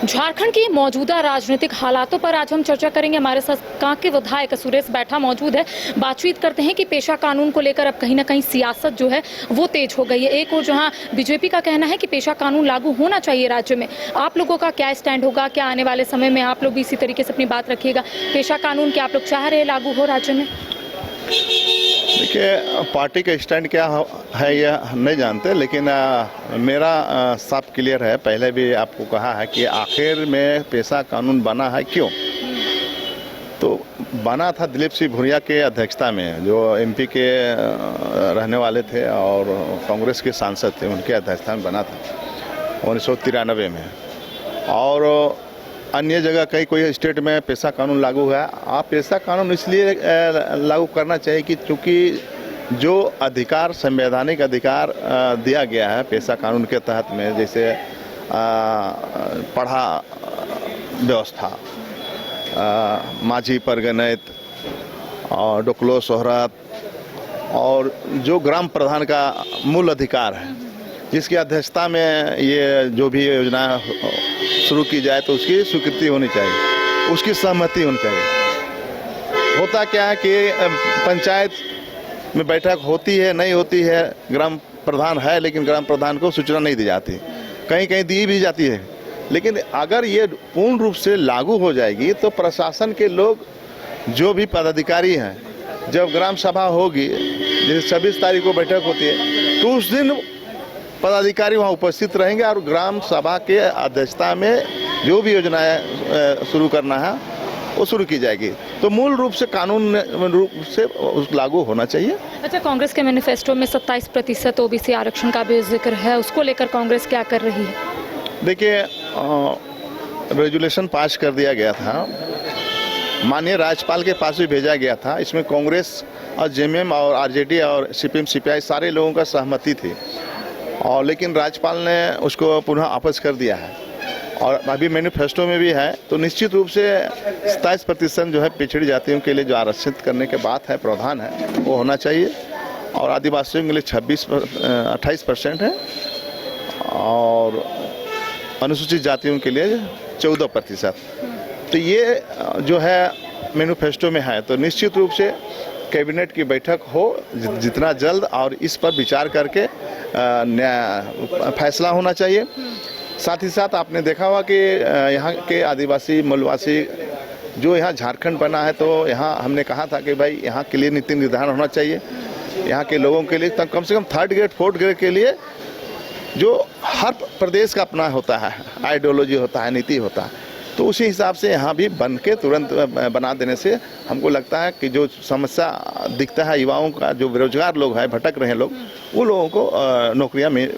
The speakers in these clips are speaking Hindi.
झारखंड की मौजूदा राजनीतिक हालातों पर आज हम चर्चा करेंगे। हमारे साथ कांके विधायक सुरेश बैठा मौजूद है। बातचीत करते हैं कि पेशा कानून को लेकर अब कहीं ना कहीं सियासत जो है वो तेज हो गई है। एक और जहां बीजेपी का कहना है कि पेशा कानून लागू होना चाहिए राज्य में, आप लोगों का क्या स्टैंड होगा? क्या आने वाले समय में आप लोग भी इसी तरीके से अपनी बात रखिएगा? पेशा कानून क्या आप लोग चाह रहे हैं लागू हो राज्य में? देखिए, पार्टी का स्टैंड क्या है यह हम नहीं जानते, लेकिन मेरा साफ क्लियर है। पहले भी आपको कहा है कि आखिर में पेशा कानून बना है क्यों? तो बना था दिलीप सिंह भुरिया के अध्यक्षता में, जो एमपी के रहने वाले थे और कांग्रेस के सांसद थे, उनके अध्यक्षता में बना था 1993 में। और अन्य जगह कई कोई स्टेट में पेशा कानून लागू हुआ। आप पेशा कानून इसलिए लागू करना चाहिए कि चूँकि जो अधिकार, संवैधानिक अधिकार दिया गया है पेशा कानून के तहत में, जैसे पढ़ा व्यवस्था, माझी परगनैत और डोकलो शोहरत, और जो ग्राम प्रधान का मूल अधिकार है, जिसकी अध्यक्षता में ये जो भी योजना शुरू की जाए तो उसकी स्वीकृति होनी चाहिए, उसकी सहमति होनी चाहिए। होता क्या है कि पंचायत में बैठक होती है, नहीं होती है, ग्राम प्रधान है लेकिन ग्राम प्रधान को सूचना नहीं दी जाती, कहीं कहीं दी भी जाती है। लेकिन अगर ये पूर्ण रूप से लागू हो जाएगी तो प्रशासन के लोग, जो भी पदाधिकारी हैं, जब ग्राम सभा होगी, जैसे 26 तारीख को बैठक होती है, तो उस दिन पदाधिकारी वहां उपस्थित रहेंगे और ग्राम सभा के अध्यक्षता में जो भी योजनाएं शुरू करना है वो शुरू की जाएगी। तो मूल रूप से कानून रूप से लागू होना चाहिए। अच्छा, कांग्रेस के मैनिफेस्टो में 27% ओबीसी आरक्षण का भी जिक्र है, उसको लेकर कांग्रेस क्या कर रही है? देखिए, रेजुलेशन पास कर दिया गया था, माननीय राज्यपाल के पास भी भेजा गया था। इसमें कांग्रेस और जेएमएम और आरजेडी और सीपीएम सीपीआई सारे लोगों का सहमति थी, और लेकिन राज्यपाल ने उसको पुनः वापस कर दिया है और अभी मैनिफेस्टो में भी है। तो निश्चित रूप से 27% जो है पिछड़ी जातियों के लिए जो आरक्षित करने के बात है, प्रावधान है, वो होना चाहिए। और आदिवासियों के लिए 28% है और अनुसूचित जातियों के लिए 14%। तो ये जो है मैनिफेस्टो में है। तो निश्चित रूप से कैबिनेट की बैठक हो जितना जल्द, और इस पर विचार करके फैसला होना चाहिए। साथ ही साथ आपने देखा होगा कि यहाँ के आदिवासी मूलवासी जो यहाँ झारखंड बना है, तो यहाँ हमने कहा था कि भाई यहाँ के लिए नीति निर्धारण होना चाहिए, यहाँ के लोगों के लिए कम से कम 3rd ग्रेड 4th ग्रेड के लिए, जो हर प्रदेश का अपना होता है, आइडियोलॉजी होता है, नीति होता है। तो उसी हिसाब से यहाँ भी बन के तुरंत बना देने से हमको लगता है कि जो समस्या दिखता है युवाओं का, जो बेरोजगार लोग हैं, भटक रहे हैं लोग, वो लोगों को नौकरियां में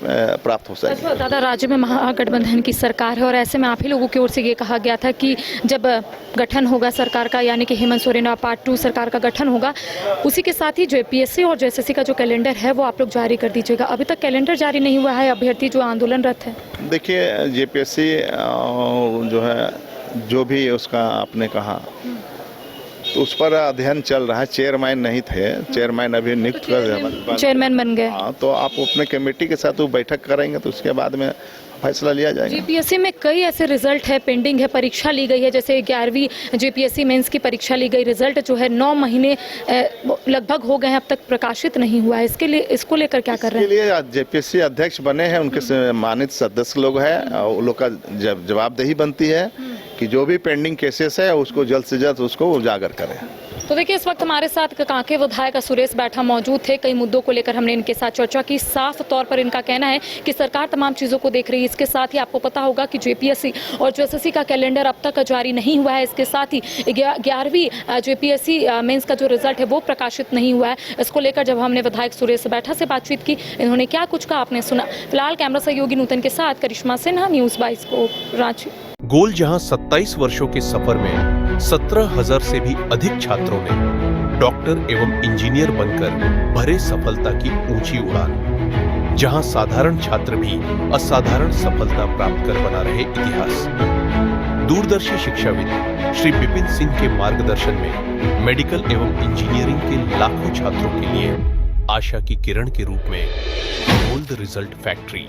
प्राप्त हो सके। अच्छा दादा, राज्य में महागठबंधन की सरकार है और ऐसे में आप ही लोगों की ओर से ये कहा गया था कि जब गठन होगा सरकार का, यानी कि हेमंत सोरेन और पार्ट 2 सरकार का गठन होगा, उसी के साथ ही जेपीएससी और जेएसएससी का जो कैलेंडर है वो आप लोग जारी कर दीजिएगा। अभी तक कैलेंडर जारी नहीं हुआ है, अभ्यर्थी जो आंदोलनरत है। देखिए, जेपीएससी जो है, जो भी उसका आपने कहा, तो उस पर अध्ययन चल रहा है। चेयरमैन नहीं थे, चेयरमैन अभी नियुक्त कर, चेयरमैन बन गए। तो आप अपने कमेटी के साथ वो बैठक करेंगे तो उसके बाद में फैसला लिया जाएगा। जेपीएससी में कई ऐसे रिजल्ट है, पेंडिंग है, परीक्षा ली गई है, जैसे 11वीं जेपीएससी मेंस की परीक्षा ली गई, रिजल्ट जो है 9 महीने लगभग हो गए हैं, अब तक प्रकाशित नहीं हुआ है। इसके लिए, इसको लेकर क्या कर रहे हैं? इसके लिए जेपीएससी अध्यक्ष बने हैं, उनके सम्मानित सदस्य लोग हैं, उन लोग का जवाबदेही बनती है कि जो भी पेंडिंग केसेस है उसको जल्द से जल्द उसको उजागर करें। तो देखिए, इस वक्त हमारे साथ कांके विधायक सुरेश बैठा मौजूद थे। कई मुद्दों को लेकर हमने इनके साथ चर्चा की। साफ तौर पर इनका कहना है कि सरकार तमाम चीज़ों को देख रही है। इसके साथ ही आपको पता होगा कि जेपीएससी और जेएसएससी का कैलेंडर अब तक जारी नहीं हुआ है। इसके साथ ही 11वीं जेपीएससी मेंस का जो रिजल्ट है वो प्रकाशित नहीं हुआ है। इसको लेकर जब हमने विधायक सुरेश बैठा से बातचीत की, इन्होंने क्या कुछ कहा आपने सुना। फिलहाल कैमरा सहयोगी नूतन के साथ करिश्मा सिन्हा, न्यूज़ 22 को रांची। गोल जहां 27 वर्षों के सफर में 17,000 से भी अधिक छात्रों ने डॉक्टर एवं इंजीनियर बनकर भरे सफलता की ऊंची उड़ान, जहां साधारण छात्र भी असाधारण सफलता प्राप्त कर बना रहे इतिहास। दूरदर्शी शिक्षाविद श्री विपिन सिंह के मार्गदर्शन में मेडिकल एवं इंजीनियरिंग के लाखों छात्रों के लिए आशा की किरण के रूप में गोल्ड रिजल्ट फैक्ट्री